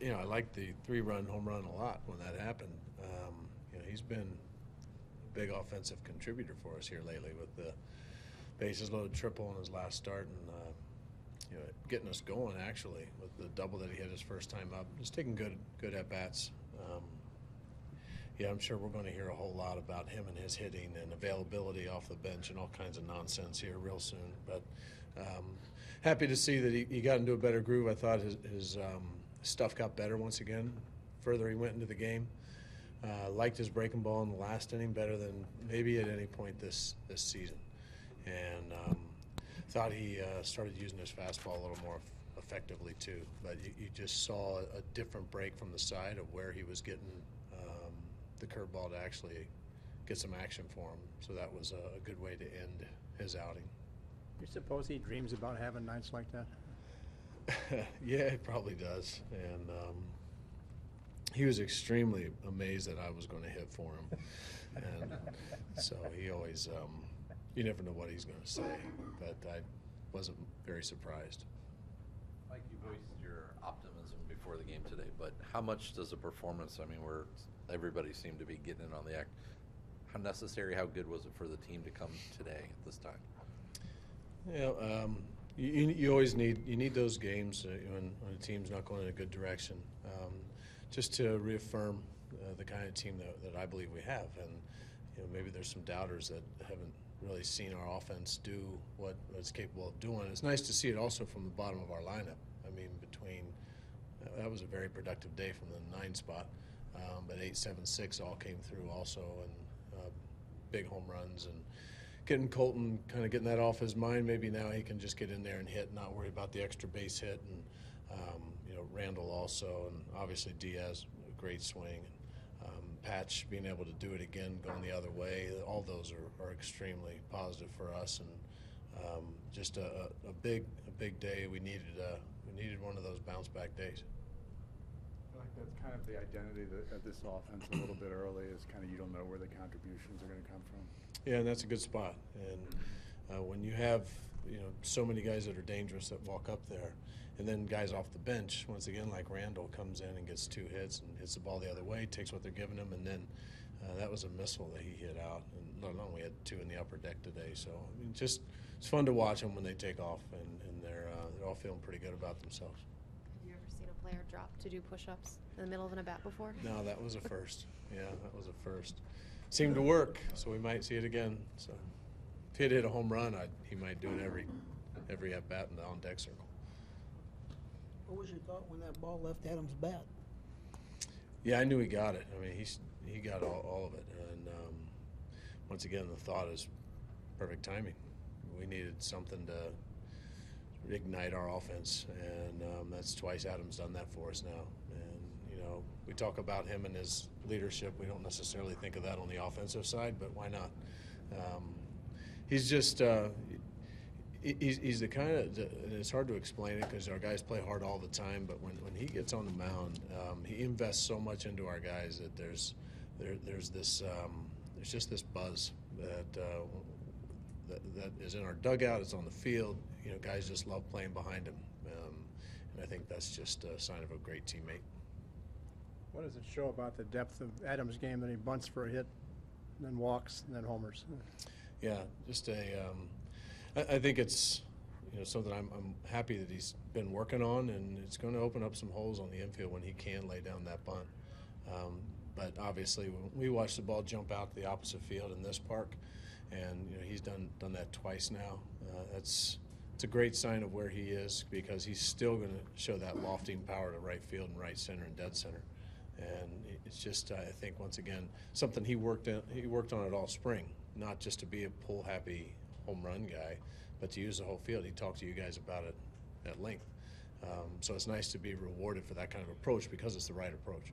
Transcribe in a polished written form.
I like the 3-run home run a lot when that happened. He's been a big offensive contributor for us here lately with the bases loaded triple in his last start and getting us going actually with the double that he hit his first time up. Just taking good at bats. I'm sure we're going to hear a whole lot about him and his hitting and availability off the bench and all kinds of nonsense here real soon. But happy to see that he got into a better groove. I thought his stuff got better once again. Further he went into the game. Liked his breaking ball in the last inning better than maybe at any point this season. And thought he started using his fastball a little more effectively too. But you just saw a different break from the side of where he was getting the curveball to actually get some action for him. So that was a good way to end his outing. You suppose he dreams about having nights like that? Yeah, he probably does. And he was extremely amazed that I was going to hit for him. And so he always, you never know what he's going to say, but I wasn't very surprised. Mike, you voiced your optimism before the game today, but how much does a performance, where everybody seemed to be getting in on the act, how necessary, how good was it for the team to come today at this time? You always need those games when a team's not going in a good direction, just to reaffirm the kind of team that I believe we have. And maybe there's some doubters that haven't really seen our offense do what it's capable of doing. It's nice to see it also from the bottom of our lineup. That was a very productive day from the 9 spot, but 8, 7, 6 all came through also, and big home runs, and getting Colton kind of getting that off his mind. Maybe now he can just get in there and hit, not worry about the extra base hit, and Randall also, and obviously Diaz, a great swing. Patch being able to do it again, going the other way, all those are extremely positive for us, and just a big day. We needed one of those bounce back days. I think that's kind of the identity of this offense a little bit early, is kind of you don't know where the contributions are going to come from. Yeah, and that's a good spot. And when you have so many guys that are dangerous that walk up there, and then guys off the bench, once again, like Randall comes in and gets 2 hits and hits the ball the other way, takes what they're giving him, and then that was a missile that he hit out. And not only had 2 in the upper deck today, so it's fun to watch them when they take off, and they're all feeling pretty good about themselves. Have you ever seen a player drop to do push-ups in the middle of an at-bat before? No, that was a first. Yeah, that was a first. Seemed to work, so we might see it again. So if he'd hit a home run, he might do it every at-bat in the on-deck circle. What was your thought when that ball left Adam's bat? Yeah, I knew he got it. He got all of it. And once again, the thought is perfect timing. We needed something to ignite our offense, and that's twice Adam's done that for us now. And, we talk about him and his leadership. We don't necessarily think of that on the offensive side, but why not? He's just he's the kind of, and it's hard to explain it because our guys play hard all the time, but when he gets on the mound, he invests so much into our guys that there's just this buzz that is in our dugout, it's on the field. Guys just love playing behind him, and I think that's just a sign of a great teammate. What does it show about the depth of Adam's game that he bunts for a hit, then walks, and then homers? Yeah, just I think it's something I'm happy that he's been working on, and it's going to open up some holes on the infield when he can lay down that bunt. But obviously, when we watch the ball jump out to the opposite field in this park, and he's done that twice now, it's a great sign of where he is, because he's still going to show that lofting power to right field and right center and dead center. And it's just, I think, once again, something he worked on it all spring, not just to be a pull-happy home run guy, but to use the whole field. He talked to you guys about it at length. So it's nice to be rewarded for that kind of approach, because it's the right approach.